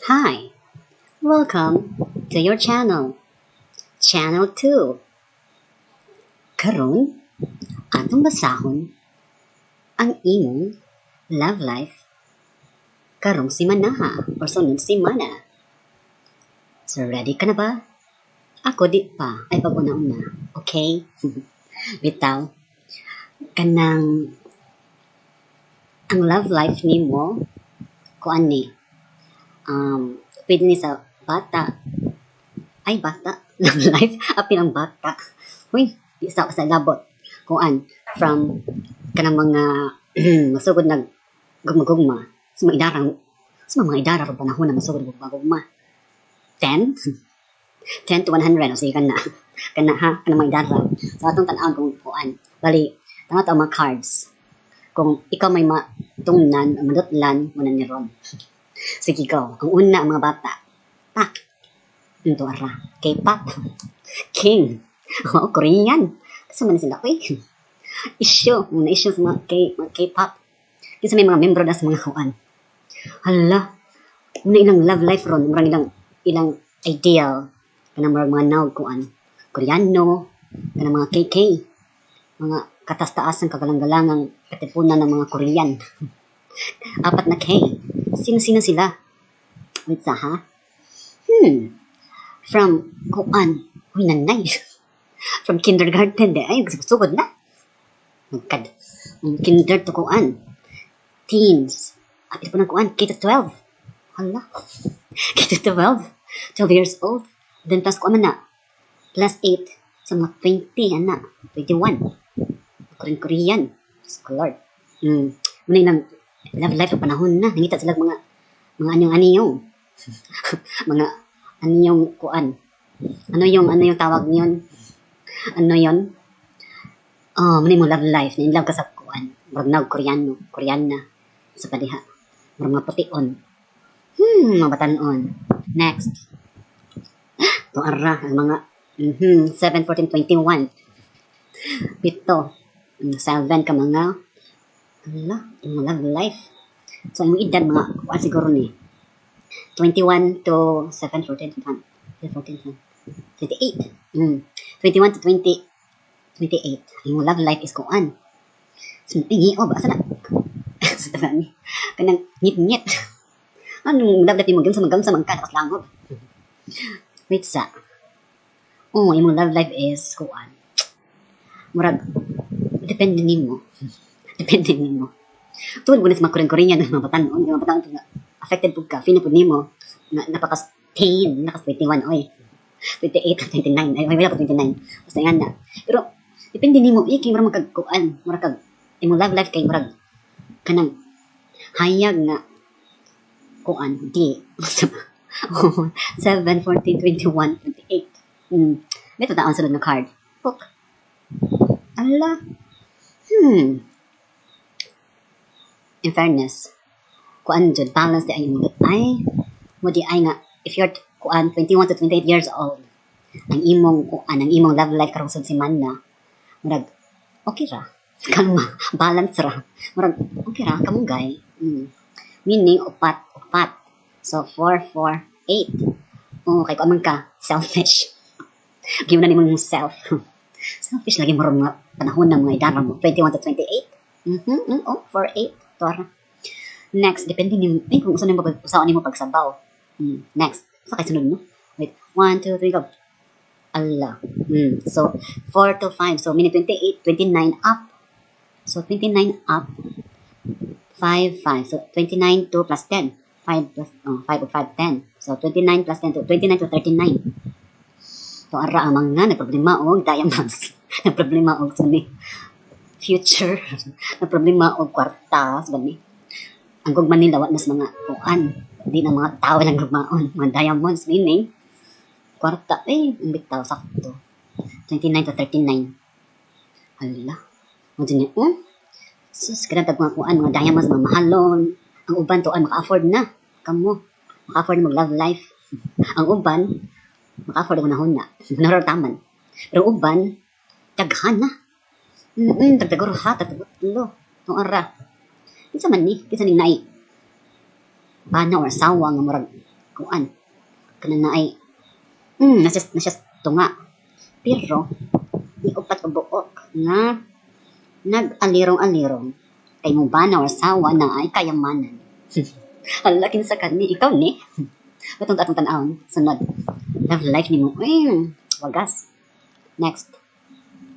Hi, welcome to your channel, Channel 2. Karon, atong basahon ang imong love life karong simanaha or sunod simana. So ready ka na ba? Ako di pa ay pag-una-una, okay? Bitaw, kanang ang love life nimo kuan ni pwede ni sa bata. Ay, bata. Love life. Apil ang bata. Uy, di sa labot. Kuan, from kanang mga masugod na gugma-gugma. Sa mga idarang, sa mga idarang panahon na masugod na gugma-gugma. 10? 10 to 100. O sige, kana. Kana ha? Kanang mga idarang. So, atong tanaw kung kuan. Bali, tanga mga cards. Kung ikaw may matungnan, madutlan, muna ni Ron. Sige, go. Ang una, ang mga bata. Pak. Ito ara. K-pop. King. Oh, Korean. Kasi man sila ko issue. Muna issue sa mga K-pop. Kasi may mga membro na sa mga kuan. Hala. Muna ilang love life ron. Murang ilang ideal. Kanang mga naog kuan. Koreano. Kanang mga KK. Mga katastaas ng kagalang-galangang katipunan ng mga Korean. Apat na K. Sino-sino sila? Wait sa ha? From kuan. Uy, nanay. From kindergarten de. Ay, sugod na. Magkad. Kinder to kuan. Teens. Apit po ng kuan. K to 12. Hala. K to 12. 12 years old. Then plus kuan man na. Plus 8. Sa mga 20, ana. 21. Korean. Lord. Muna yung love life ng panahon na. Nangita sila mga anyong-anyong. mga anyong kuan. Ano yung tawag niyon? Ano yon? Oh, muna mo love life. Na in love ka sa kuan. Marag Koreana. Sa padiha. Marag mga pution. Mga batanon. Next. Ito ara. Ang mga 7, 14, 21. Pito. 7 ka mga love life. So, yung edad mga kuan siguro ni 21 to 7, 14, 14, 28. 21 to 28. Yung love life is kuan. Sintingi o ba? Sana? Sa tabi. Kanang ngit-ngit. Anong love life mo? Gamsa mangka. Tapos langob. Wait sa. Oh, yung love life is kuan. Murag. Depende nimo. Tuwad mo na sa mga Korean ng mga batanon. Yung mga batanon nga affected po ka. Fina po nimo. Napaka-stain. Nakas-21. Oy. 28 29. Ay, wala po 29. Basta yan na. Pero, depende nimo. Iki, marang magkagkuan. Marang kag, yung love life kay marang kanang hayag na kuan. Di. 7, 14, 21, 28. May tataon sunod na card. Book. Ala. In fairness, kuan jud balance di ay mo di ay nga if you're kuan 21 to 28 years old ang imong love life karong sud semana murag okay ra kalma balance ra murag okay ra kamunggay meaning upat so 4 4 8 kay ko man ka selfish give na nimong self selfish lagi mo nga panahon ng mga idara mo 21 to 28 4 8 Tora. Next, depende ni kung saan mo pagsabaw. Next, sa kay sunod no? Wait, 1, 2, 3, go. Allah. So, 4 to 5. So, minute 28, 29 up. So, 29 up. 5, 5. So, 29 to plus 10. 5 plus, 5 o 5, 10. So, 29 plus 10 to 29 to 39. So, ara ang mga nagproblema og diamonds. Nagproblema og suni. Future. Nagproblema og kwarta. Sabi ang gugman nila mas mga kuan di na mga tao lang gugmaon mga diamonds meaning kwarta ang bitaw sakto 29 to 39 hala mo din sus kada tag mga kuan mga diamonds mga mahalon ang uban tuan maka-afford na kamo maka-afford mo love life ang uban maka-afford mo na narataman pero uban daghan na tagtaguro ha tagtulo tong ara kinsa man ni nai bana or asawa nga murag kuan kana na ay nasas tunga. Pero upat ka buok nga nag-alirong-alirong kay mo ba na or sawa na ay kayamanan. Hala kinsa kani ikaw ni. Batong atong tan-awon sunod. Love life ni mo. Wagas. Next.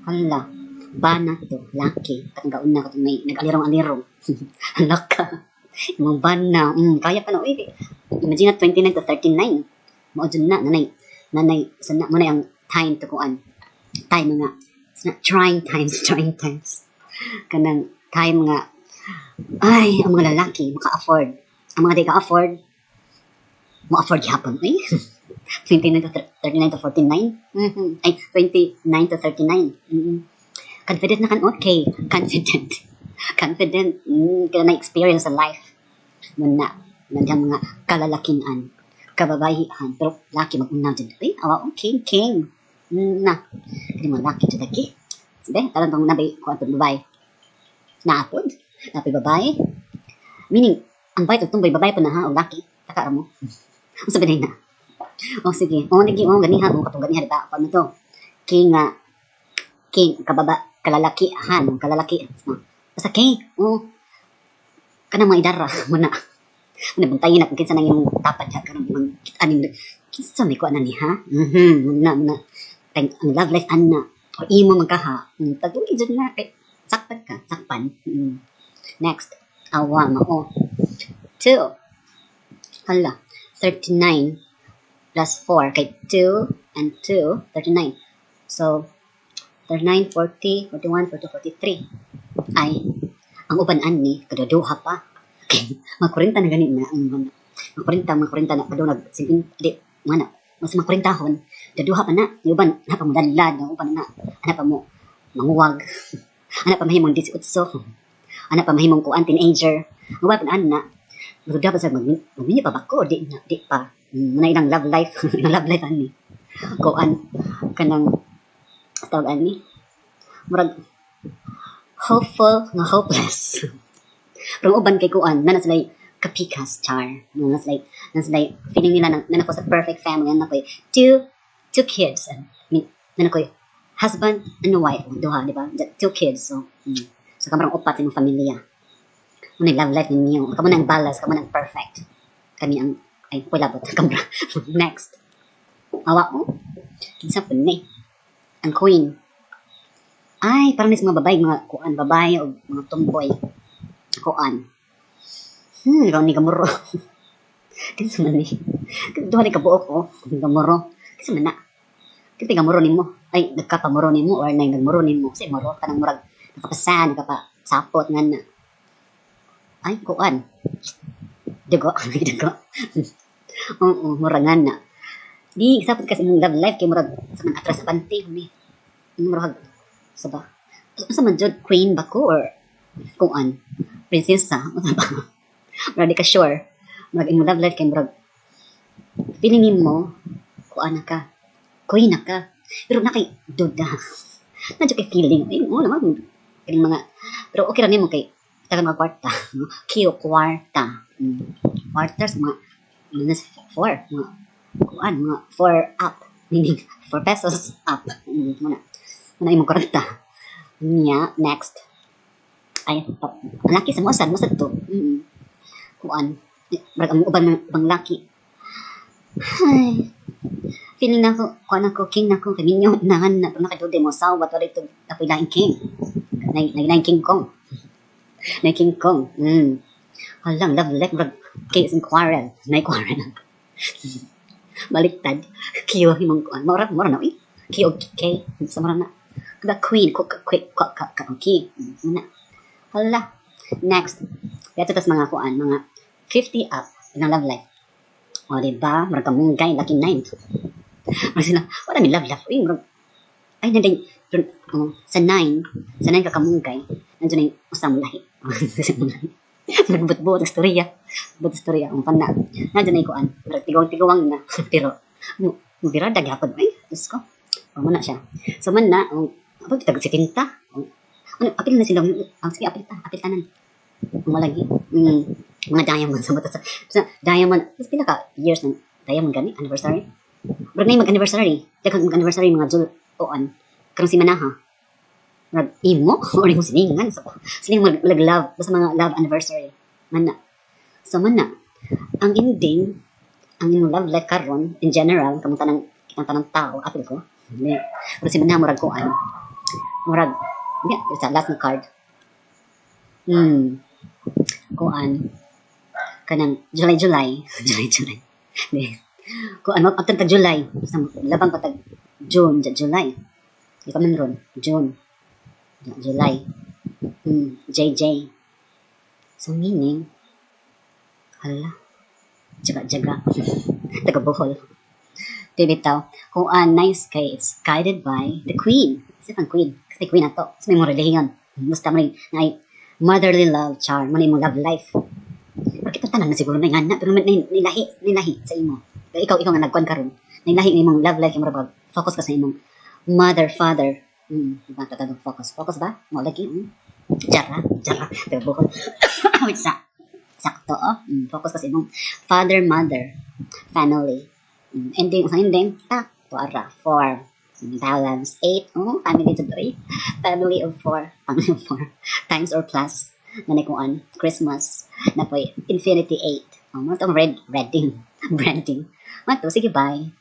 Hala. Bana to, laki. Katanggaon na katong may nag-alirong-alirong. Hala ka. Imong bana. Kaya pa na. Imagine na 29 to 39. Mao dyan na. Nanay. Sana mo na ang time to kuan. Time nga. It's not trying times. Kanang time nga. Ay, ang mga lalaki maka-afford. Ang mga di ka-afford, mo-afford yapon. 29 to 39 to 49. Ay, 29 to 39. Confident na kan, okay. Confident. Kaya na-experience sa life. Muna, nandiyan mga kalalakinan, kababayihan, pero laki mag-unaw dyan. Awa, okay, king. Na, hindi mo laki dyan lagi. Sabi, talang tong nabi, kung atong babae. Naapod, napi babae. Meaning, ang bayad itong babae pa na ha, o laki, takara mo. Ang sabi na. O sige, ganiha, katong ganiha, diba? Paano to? King, kalalakihan. Basta king, kanang mga idara, muna. Buntayin na kung kinsa nang yung tapat siya, kanang mga kinsa may kuha na ni, ha? Muna. Ang love life, ana. O imo magkaha. Taguli dyan nga, sakpan. Next, awa mo, 2. Hala, 39 plus 4. Kay 2 and 2, 39. So, 39, 40, 41, 42, 43. Ay, ang uban ani, kadaduha pa. Makurinta na ganit na. Makurinta na. Kadunag, mas makurintahon. Daduha pa na. Yung uban, na pa mo dalad. Yung uban na, pa mo manguwag. Pa mahimong 18. Pa mahimong kuan, teenager. Ang uban pa na, dapat sa magmini pa ba ko? Di pa. Muna ilang love life. Ilang love life ani. Kuan, kanang, tawag ani. Murag, hopeful nga hopeless. Pero uban kay kuan, na nasalay kapikas char. Nasalay feeling nila na ako sa perfect family. Na ako'y two kids. Na ako'y husband and wife. Duha, di ba? 2 kids. So kamarang upat sa pamilya. Muna yung love life ninyo. Kamu na ang balance, kamu na ang perfect. Kami ang, labot. Kamra. Next. Awa ko. Kinsa po ni. Ang queen. Ay, parang mga babae, babae o mga tomboy. Kuan. Ikaw ni Gamuro. Kinsa man ni. Duha ni kabuok ko. Gamuro. Kinsa man na. Kinsa Gamuro ni mo. Ay, nagkapamuro ni mo or nagmuro ni mo. Kasi muro, kanang murag, nakapasapot nga na. Ay, kuan. Dugo. Oo, murangan na. Di, sapot kasi mong love life, kay murag, sa man atras sa panty, murag, saba. Sa man jud, queen ba ko, or kuan, prinsesa, saba. Murag di ka sure. Murag imong love life, kay murag, feeling mo, kuan na ka, queen na ka. Pero nakay, duda. Nadyo kay feeling, naman, feeling mga, pero okay rin mo kay, tagal mga kwarta. Kwarta. Kwarta sa mga 4. Mga 4 up. Meaning, 4 pesos up. Muna yung kwarta. Next. Ay, ang laki sa masad to. Kuan. Ang uban bang laki. Ay. Feeling na ako, king na ako, kaminyo, nahan na, nakadude mo, sawa, wala ito, apoy laing king. Laing King Kong. Na King Kong. Halang, love life, case and quarrel. May quarrel. Baliktad. Kiyo, himang kuan. Mora na, Kiyo, kay. Sa mora na. The queen, okay. Hala. Next. Ito tas mga kuan, mga 50 up ng love life. O, diba? Marag kamunggay, lucky 9. Marag sila, wala may love life. Ay, nanday, sa 9 kakamunggay, nandiyo na yung usang lahi. Nagbut-but ang storya. Ang pana. Nandiyo na yung kuan. Tigawang na. Pero, birada gyapon. Ay, Diyos ko. Muna siya. So, man na, tag si Tinta. Apil na sila. Sige, apil tanan. Malagi. Mga diamond. Sa diamond. Mas pila ka years ng Kaya man gani anniversary. Pero na mag-anniversary. Daghang mag-anniversary mga Jul kuan. Karong si Manaha. Imo or yung siningan. So, sining mag-love. Basta mga love anniversary. Mana. So, mana. Ang ending, ang imong love life karon in general, kamong tanang tao, apil ko. Pero si Manaha murag kuan. Murag, sa last na card. Kuan. Kanang July. July. Kuan mo pagtag July, sa labang patag June, July. Di ka man ron, June. July. JJ. So meaning, hala, jaga. Taga Bohol. Bibitaw. Kung nice kay it's guided by the Queen. Kasi pang Queen. Kasi Queen na to. Kasi may mo religion. Basta mo na motherly love, charm, mo na yung love life. Pero kita tanan na siguro na nga na. Pero nilahi sa imo. Ikaw nga nagkuhan karon. Nilahi na imong love life. Yung marabag. Focus ka sa imong mother, father. Diba tatagong focus. Focus ba? Mo lagi. Jara. Taga Bohol. Wait sa. Sakto, oh. Focus ka sa imong father, mother, family. Ending, tuara, 4. Balance, 8. Family to 3. Family of 4. Family of 4. Times or plus. Nanikuan, Christmas. Na po, infinity 8. Mo itong branding. Mato, sige, bye.